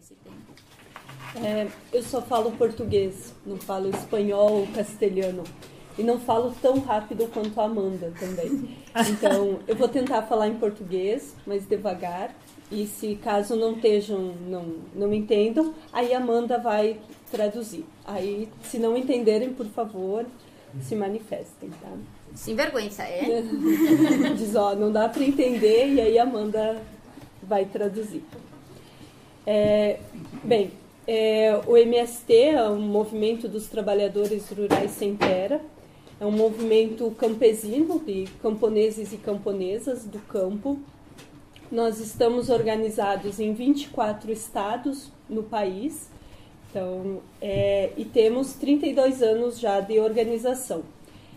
se tem. Eu só falo português, não falo espanhol ou castelhano. E não falo tão rápido quanto a Amanda também. Então, eu vou tentar falar em português, mas devagar. E se caso não entendam, aí a Amanda vai traduzir. Aí, se não entenderem, por favor, se manifestem, tá? Sem vergonha, Diz, não dá para entender, e aí a Amanda vai traduzir. O MST é o Movimento dos Trabalhadores Rurais Sem Terra. É um movimento campesino de camponeses e camponesas do campo. Nós estamos organizados em 24 estados no país, então, e temos 32 anos já de organização.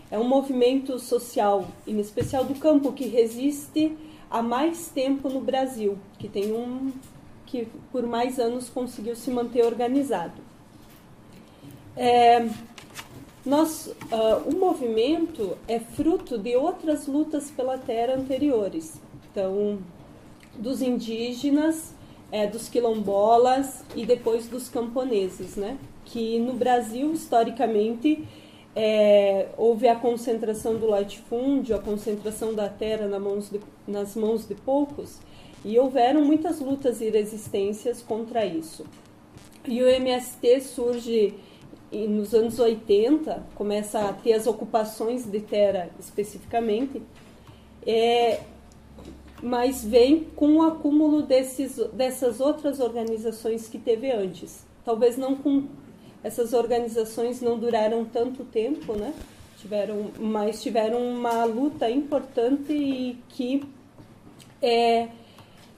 É um movimento social, em especial do campo, que resiste há mais tempo no Brasil, que por mais anos conseguiu se manter organizado. O movimento é fruto de outras lutas pela terra anteriores, então, dos indígenas, dos quilombolas e depois dos camponeses, né? Que no Brasil, historicamente, houve a concentração do latifúndio, a concentração da terra nas mãos de poucos, e houveram muitas lutas e resistências contra isso. E o MST surge nos anos 80, começa a ter as ocupações de terra especificamente, mas vem com o acúmulo dessas outras organizações que teve antes. Talvez essas organizações não duraram tanto tempo, né? Mas tiveram uma luta importante e que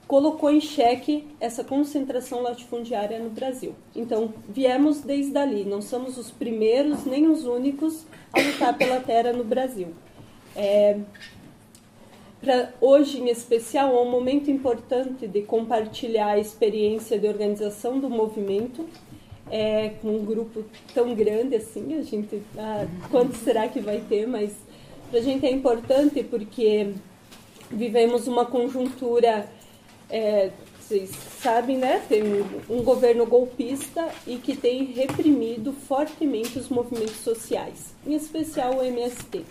colocou em xeque essa concentração latifundiária no Brasil. Então, viemos desde ali, não somos os primeiros nem os únicos a lutar pela terra no Brasil. Hoje, em especial, é um momento importante de compartilhar a experiência de organização do movimento, com um grupo tão grande assim, quanto será que vai ter, mas para a gente é importante porque vivemos uma conjuntura, vocês sabem, né? Tem um governo golpista e que tem reprimido fortemente os movimentos sociais, em especial o MST.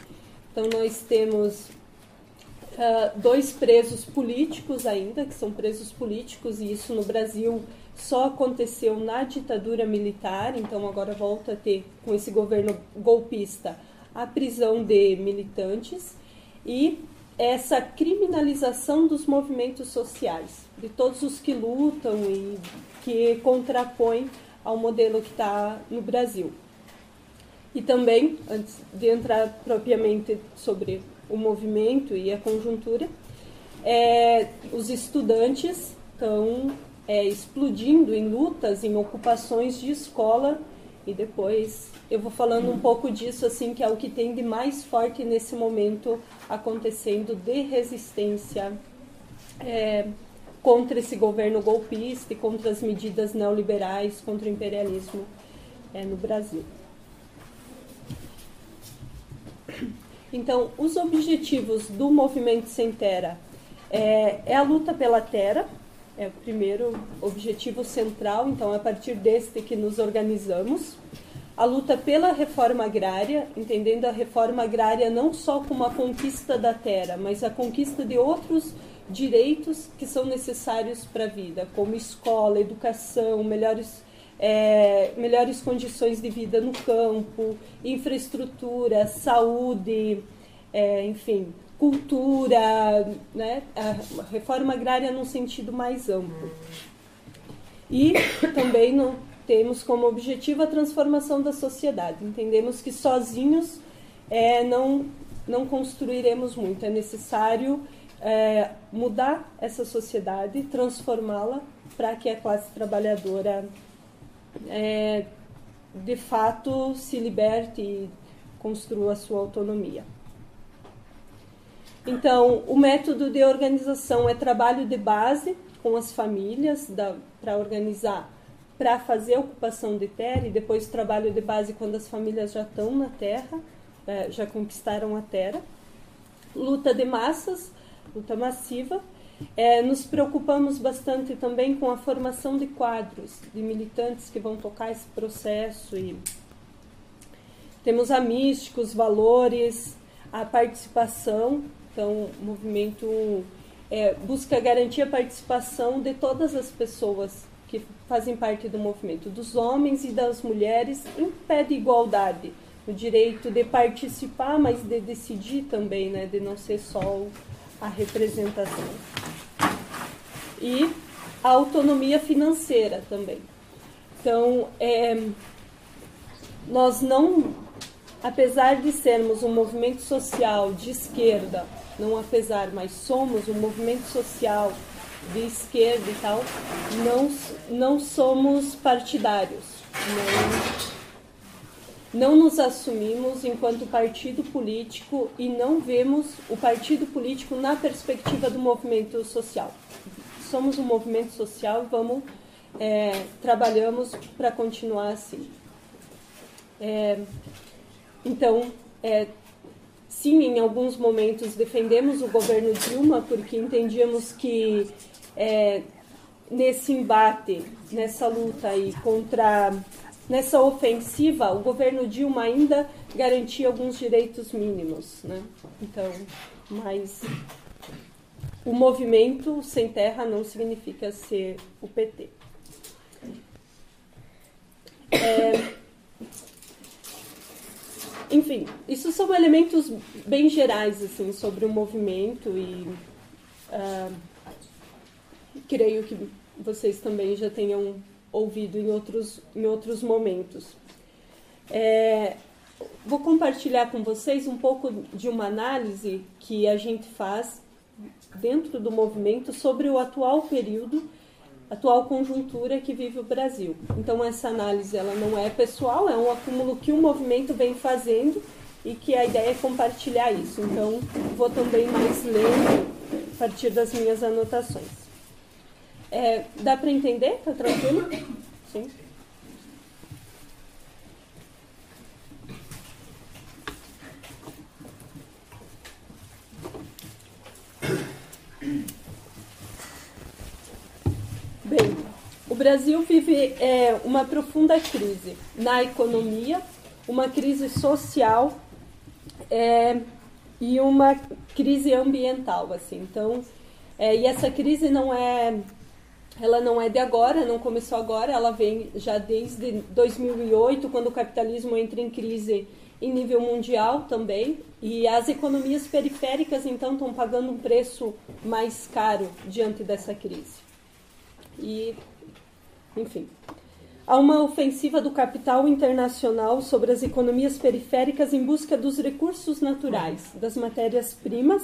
Então, nós temos 2 presos políticos ainda, que são presos políticos, e isso no Brasil só aconteceu na ditadura militar, então agora volta a ter, com esse governo golpista, a prisão de militantes e essa criminalização dos movimentos sociais, de todos os que lutam e que contrapõem ao modelo que está no Brasil. E também, antes de entrar propriamente sobre o movimento e a conjuntura, os estudantes estão explodindo em lutas, em ocupações de escola, e depois eu vou falando um pouco disso, assim, que é o que tem de mais forte nesse momento acontecendo de resistência contra esse governo golpista e contra as medidas neoliberais, contra o imperialismo no Brasil. Então, os objetivos do Movimento Sem Terra é a luta pela terra, é o primeiro objetivo central, então é a partir deste que nos organizamos. A luta pela reforma agrária, entendendo a reforma agrária não só como a conquista da terra, mas a conquista de outros direitos que são necessários para a vida, como escola, educação, melhores condições de vida no campo, infraestrutura, saúde, enfim, cultura, né? A reforma agrária num sentido mais amplo. E também temos como objetivo a transformação da sociedade. Entendemos que sozinhos não construiremos muito. É necessário mudar essa sociedade, transformá-la para que a classe trabalhadora de fato se liberte e construa a sua autonomia. Então, o método de organização é trabalho de base com as famílias para organizar, para fazer a ocupação de terra, e depois trabalho de base quando as famílias já estão na terra, já conquistaram a terra. Luta de massas, luta massiva, Nos preocupamos bastante também com a formação de quadros, de militantes que vão tocar esse processo. E temos a mística, os valores, a participação. Então, o movimento busca garantir a participação de todas as pessoas que fazem parte do movimento, dos homens e das mulheres, em pé de igualdade, o direito de participar, mas de decidir também, né, de não ser só a representação. E a autonomia financeira também. Então, nós não, apesar de sermos um movimento social de esquerda, não apesar, mas somos um movimento social de esquerda e tal, não somos partidários, não nos assumimos enquanto partido político e não vemos o partido político na perspectiva do movimento social. Somos um movimento social e trabalhamos para continuar assim. Então, sim, em alguns momentos defendemos o governo Dilma porque entendíamos que nesse embate, nessa luta aí nessa ofensiva, o governo Dilma ainda garantia alguns direitos mínimos, né? Então, mas o movimento sem terra não significa ser o PT. Enfim, isso são elementos bem gerais assim, sobre o movimento e creio que vocês também já tenham ouvido em outros momentos. Vou compartilhar com vocês um pouco de uma análise que a gente faz dentro do movimento sobre o atual período, atual conjuntura que vive o Brasil. Então, essa análise ela não é pessoal, é um acúmulo que o movimento vem fazendo e que a ideia é compartilhar isso. Então, vou também mais ler a partir das minhas anotações. Dá para entender? Está tranquilo? Sim. Bem, o Brasil vive uma profunda crise na economia, uma crise social e uma crise ambiental, assim. Então, e essa crise ela não é de agora, não começou agora, ela vem já desde 2008, quando o capitalismo entra em crise em nível mundial também, e as economias periféricas, então, estão pagando um preço mais caro diante dessa crise. E, enfim, há uma ofensiva do capital internacional sobre as economias periféricas em busca dos recursos naturais, das matérias-primas,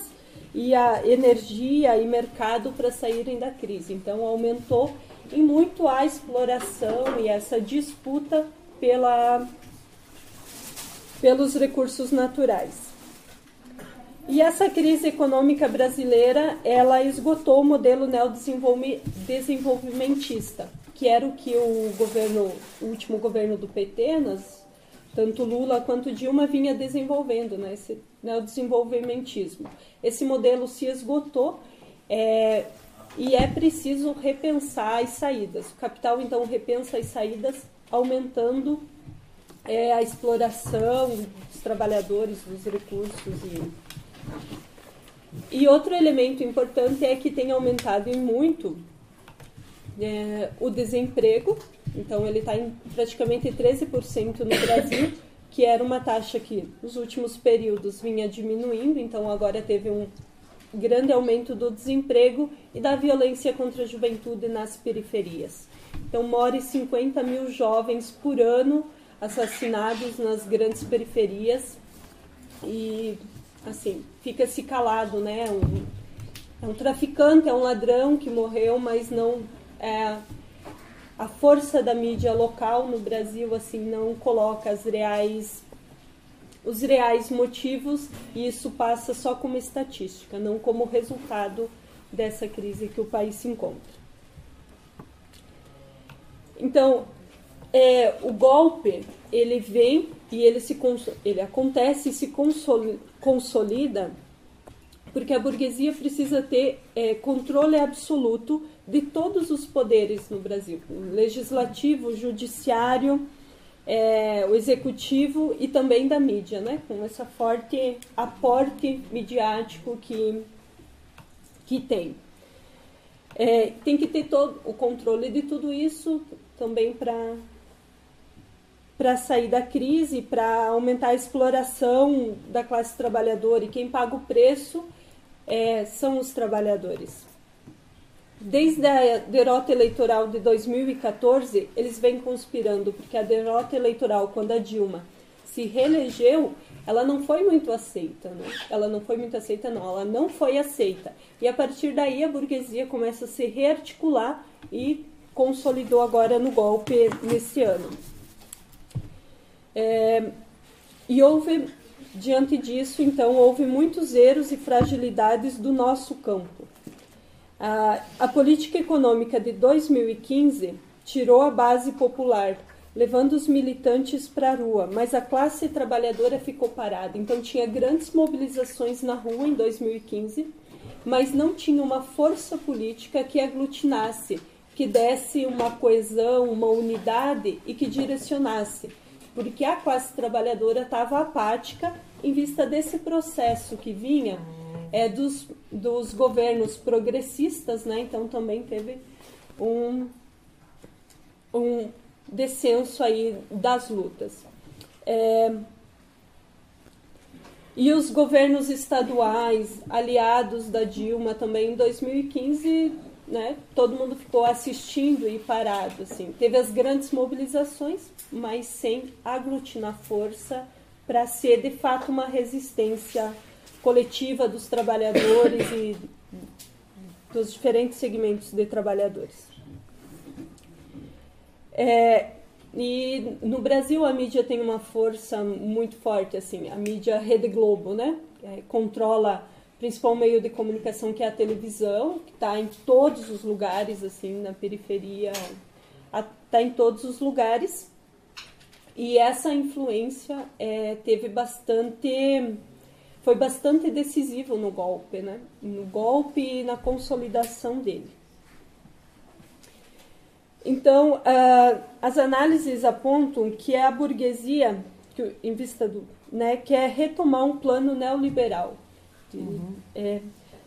e a energia e mercado para saírem da crise. Então, aumentou em muito a exploração e essa disputa pelos recursos naturais. E essa crise econômica brasileira, ela esgotou o modelo neodesenvolvimentista, que era o que o último governo do PT, tanto Lula quanto Dilma, vinha desenvolvendo, né, esse neodesenvolvimentismo. Esse modelo se esgotou e é preciso repensar as saídas. O capital, então, repensa as saídas, aumentando a exploração dos trabalhadores, dos recursos. E outro elemento importante é que tem aumentado em muito o desemprego. Então, ele está em praticamente 13% no Brasil, que era uma taxa que nos últimos períodos vinha diminuindo. Então, agora teve um grande aumento do desemprego e da violência contra a juventude nas periferias. Então, morre 50 mil jovens por ano assassinados nas grandes periferias e, assim, fica-se calado, né? É um traficante, é um ladrão que morreu, mas não a força da mídia local no Brasil assim não coloca os reais motivos, e isso passa só como estatística, não como resultado dessa crise que o país se encontra. Então, o golpe, ele vem e ele acontece e se consolida porque a burguesia precisa ter controle absoluto de todos os poderes no Brasil, o legislativo, o judiciário, o executivo e também da mídia, né? Com esse forte aporte midiático que tem. Tem que ter todo o controle de tudo isso também para sair da crise, para aumentar a exploração da classe trabalhadora, e quem paga o preço são os trabalhadores. Desde a derrota eleitoral de 2014, eles vêm conspirando, porque a derrota eleitoral, quando a Dilma se reelegeu, ela não foi muito aceita, né? Ela não foi aceita. E a partir daí a burguesia começa a se rearticular e consolidou agora no golpe nesse ano. E diante disso, então, houve muitos erros e fragilidades do nosso campo. A política econômica de 2015 tirou a base popular, levando os militantes para a rua, mas a classe trabalhadora ficou parada. Então tinha grandes mobilizações na rua em 2015, mas não tinha uma força política que aglutinasse, que desse uma coesão, uma unidade e que direcionasse, porque a classe trabalhadora estava apática em vista desse processo que vinha dos governos progressistas, né? Então também teve um descenso aí das lutas. E os governos estaduais, aliados da Dilma também em 2015, né? Todo mundo ficou assistindo e parado, assim. Teve as grandes mobilizações, mas sem aglutinar força para ser de fato uma resistência coletiva dos trabalhadores e dos diferentes segmentos de trabalhadores. E no Brasil a mídia tem uma força muito forte, assim, a mídia Rede Globo, né? Controla o principal meio de comunicação, que é a televisão, que está em todos os lugares, assim, na periferia, está em todos os lugares. E essa influência foi bastante decisivo no golpe, né? No golpe e na consolidação dele. Então, as análises apontam que a burguesia, em vista quer retomar um plano neoliberal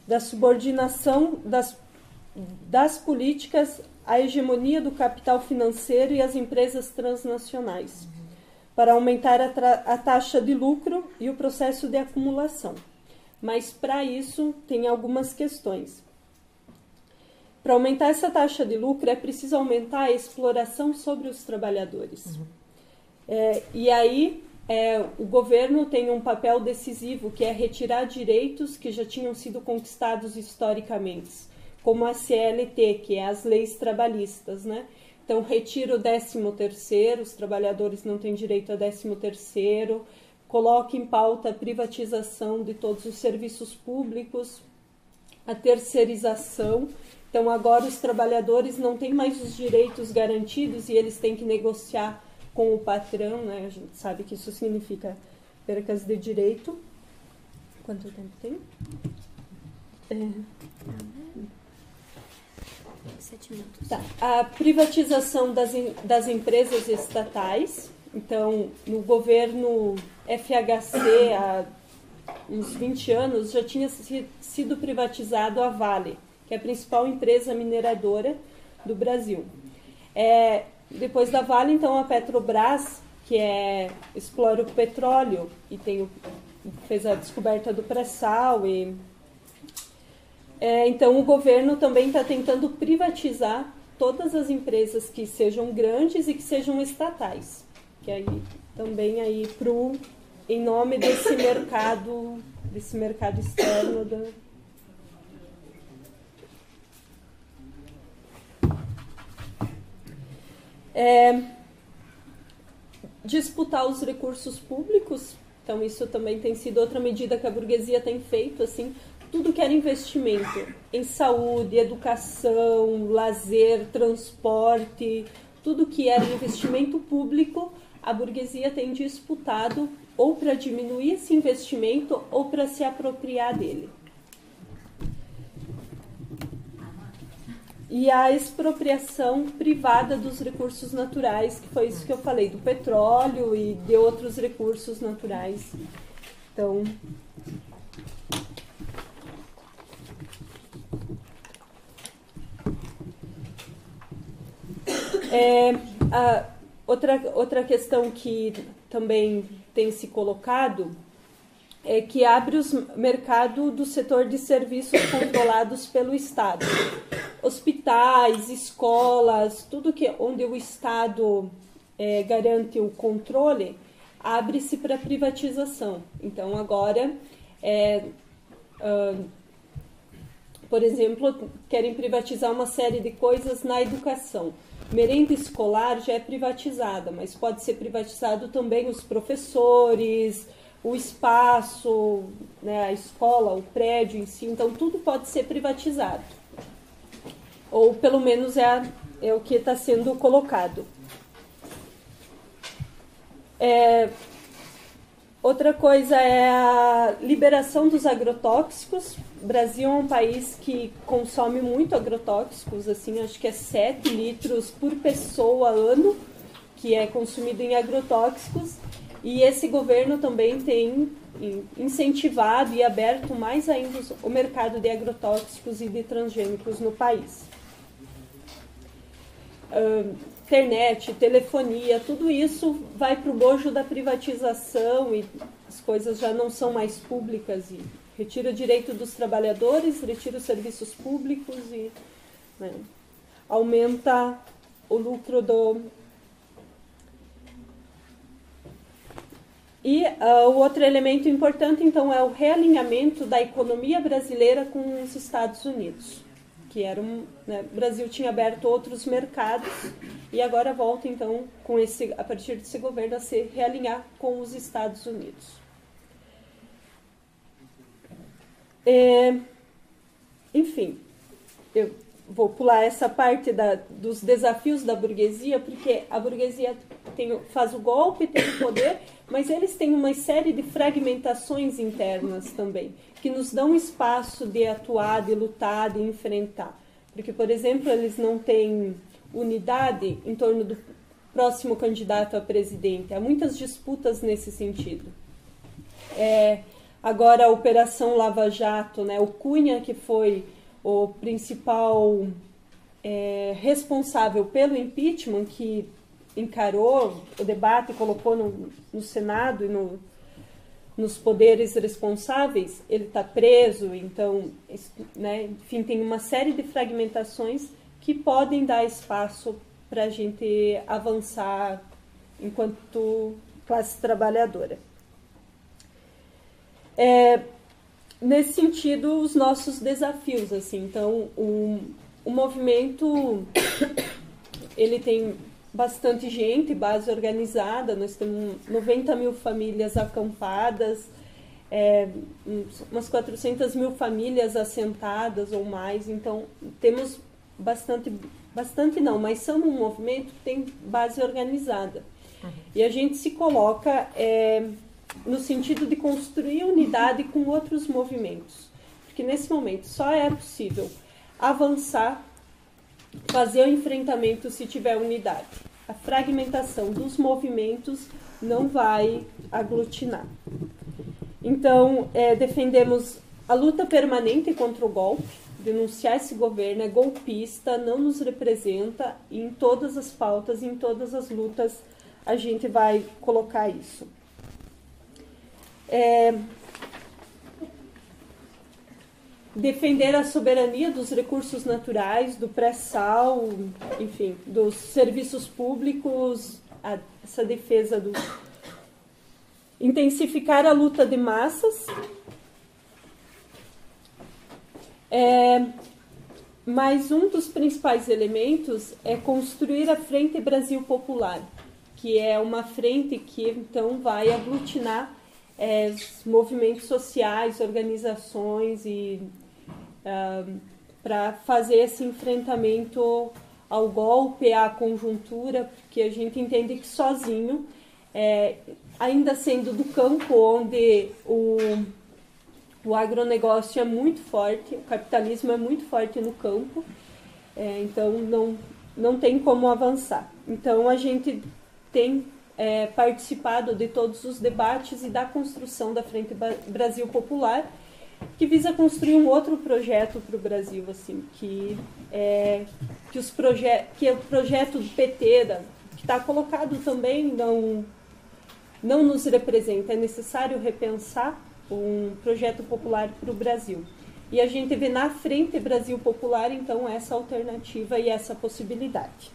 da subordinação das políticas à hegemonia do capital financeiro e às empresas transnacionais, para aumentar a taxa de lucro e o processo de acumulação. Mas, para isso, tem algumas questões. Para aumentar essa taxa de lucro, é preciso aumentar a exploração sobre os trabalhadores. E aí, o governo tem um papel decisivo, que é retirar direitos que já tinham sido conquistados historicamente, como a CLT, que é as leis trabalhistas, né? Então, retira o 13º, os trabalhadores não têm direito a 13º, coloca em pauta a privatização de todos os serviços públicos, a terceirização. Então, agora os trabalhadores não têm mais os direitos garantidos e eles têm que negociar com o patrão, né? A gente sabe que isso significa percas de direito. Quanto tempo tem? 7 minutos. Tá. A privatização das empresas estatais. Então, no governo FHC, há uns 20 anos, já tinha sido privatizado a Vale, que é a principal empresa mineradora do Brasil. Depois da Vale, então, a Petrobras, que explora o petróleo e fez a descoberta do pré-sal. Então, o governo também está tentando privatizar todas as empresas que sejam grandes e que sejam estatais, que aí também aí em nome desse mercado externo disputar os recursos públicos. Então, isso também tem sido outra medida que a burguesia tem feito, assim, tudo que era investimento em saúde, educação, lazer, transporte, tudo que era investimento público, a burguesia tem disputado ou para diminuir esse investimento ou para se apropriar dele. e a expropriação privada dos recursos naturais, que foi isso que eu falei, do petróleo e de outros recursos naturais. Então, outra questão que também tem se colocado é que abre o mercado do setor de serviços controlados pelo Estado. Hospitais, escolas, tudo onde o Estado garante o controle, abre-se para privatização. Então, agora, por exemplo, querem privatizar uma série de coisas na educação. Merenda escolar já é privatizada, mas pode ser privatizado também os professores, o espaço, né, a escola, o prédio em si. Então, tudo pode ser privatizado. Ou, pelo menos, é o que está sendo colocado. Outra coisa é a liberação dos agrotóxicos. O Brasil é um país que consome muito agrotóxicos, assim, acho que é 7 litros por pessoa ano que é consumido em agrotóxicos. E esse governo também tem incentivado e aberto mais ainda o mercado de agrotóxicos e de transgênicos no país. Internet, telefonia, tudo isso vai para o bojo da privatização e as coisas já não são mais públicas e retira o direito dos trabalhadores, retira os serviços públicos e, né, aumenta o lucro do... E o outro elemento importante, então, é o realinhamento da economia brasileira com os Estados Unidos, que era né, o Brasil tinha aberto outros mercados e agora volta, então, a partir desse governo, a se realinhar com os Estados Unidos. Enfim, eu vou pular essa parte dos desafios da burguesia, porque a burguesia faz o golpe, tem o poder, mas eles têm uma série de fragmentações internas também, que nos dão espaço de atuar, de lutar, de enfrentar. Porque, por exemplo, eles não têm unidade em torno do próximo candidato a presidente. Há muitas disputas nesse sentido. Agora, a Operação Lava Jato, né, o Cunha, que foi o principal responsável pelo impeachment, que encarou o debate, colocou no Senado e nos poderes responsáveis, ele está preso, então, né, enfim, tem uma série de fragmentações que podem dar espaço para a gente avançar enquanto classe trabalhadora. Nesse sentido, os nossos desafios, assim, então, o movimento, ele tem bastante gente, base organizada, nós temos 90 mil famílias acampadas, umas 400 mil famílias assentadas ou mais, então temos bastante não, mas somos um movimento que tem base organizada. E a gente se coloca no sentido de construir unidade com outros movimentos, porque nesse momento só é possível avançar, fazer o enfrentamento se tiver unidade. A fragmentação dos movimentos não vai aglutinar. Então, defendemos a luta permanente contra o golpe, denunciar esse governo é golpista, não nos representa, e em todas as pautas, em todas as lutas, a gente vai colocar isso. Defender a soberania dos recursos naturais, do pré-sal, enfim, dos serviços públicos, essa defesa intensificar a luta de massas. Mas um dos principais elementos é construir a Frente Brasil Popular, que é uma frente que, então, vai aglutinar movimentos sociais, organizações e para fazer esse enfrentamento ao golpe, à conjuntura, porque a gente entende que sozinho, ainda sendo do campo onde o agronegócio é muito forte, o capitalismo é muito forte no campo, Então, não tem como avançar. Então, a gente tem participado de todos os debates e da construção da Frente Brasil Popular, que visa construir um outro projeto para o Brasil, assim, que é o projeto do PT, que está colocado também, não nos representa. É necessário repensar um projeto popular para o Brasil. E a gente vê na Frente Brasil Popular, então, essa alternativa e essa possibilidade.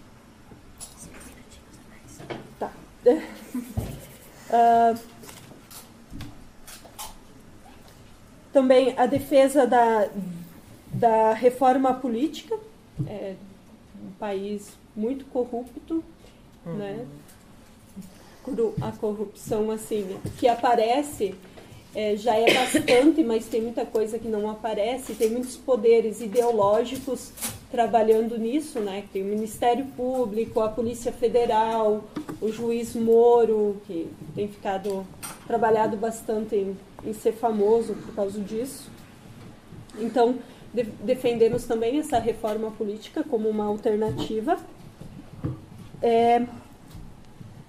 Tá. Também a defesa da reforma política, um país muito corrupto, né? A corrupção, assim, que aparece já é bastante, mas tem muita coisa que não aparece, tem muitos poderes ideológicos trabalhando nisso, né? Tem o Ministério Público, a Polícia Federal, o juiz Moro, que tem trabalhado bastante em ser famoso por causa disso. Então, defendemos também essa reforma política como uma alternativa.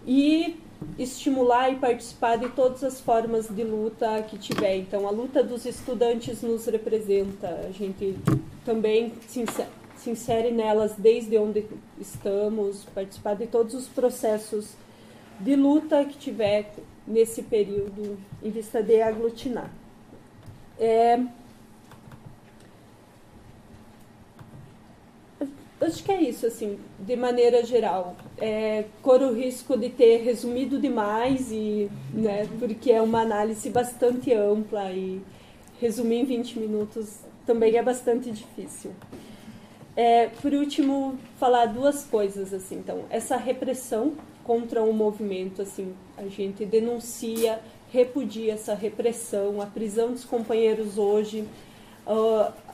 E estimular e participar de todas as formas de luta que tiver. Então, a luta dos estudantes nos representa. A gente também se insere nelas desde onde estamos, participar de todos os processos de luta que tiver nesse período, em vista de aglutinar. Acho que é isso, assim, de maneira geral. Corro o risco de ter resumido demais, né, porque é uma análise bastante ampla e resumir em 20 minutos também é bastante difícil. Por último, falar duas coisas, assim. Então, essa repressão contra o movimento, assim, a gente denuncia, repudia essa repressão, a prisão dos companheiros hoje,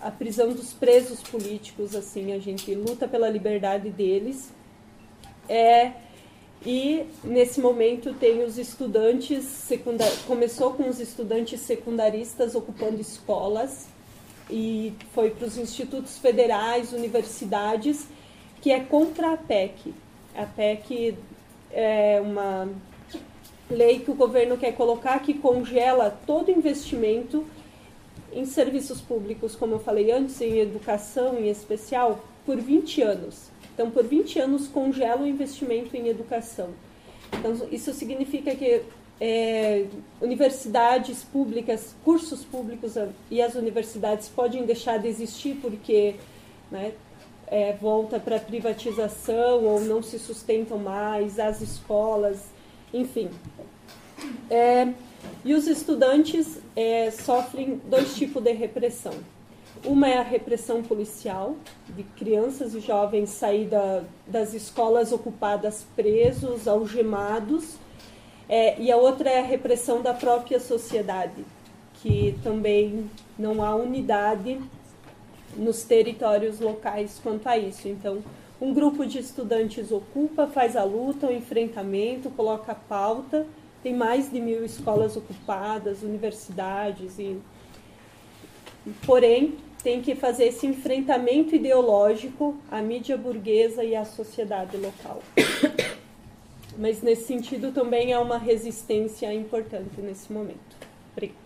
a prisão dos presos políticos, assim, a gente luta pela liberdade deles. E nesse momento tem os estudantes começou com os estudantes secundaristas ocupando escolas e foi para os institutos federais, universidades, que é contra a PEC. A PEC é uma lei que o governo quer colocar que congela todo investimento em serviços públicos, como eu falei antes, em educação em especial, por 20 anos. Então, por 20 anos, congela o investimento em educação. Então, isso significa que universidades públicas, cursos públicos e as universidades podem deixar de existir porque, né, volta para a privatização ou não se sustentam mais, as escolas, enfim. E os estudantes sofrem dois tipos de repressão. Uma é a repressão policial, de crianças e jovens sair das escolas ocupadas presos, algemados, e a outra é a repressão da própria sociedade, que também não há unidade nos territórios locais quanto a isso. Então, um grupo de estudantes ocupa, faz a luta, o enfrentamento, coloca a pauta. Tem mais de 1.000 escolas ocupadas, universidades, porém, tem que fazer esse enfrentamento ideológico à mídia burguesa e à sociedade local. Mas, nesse sentido, também há uma resistência importante nesse momento. Obrigada.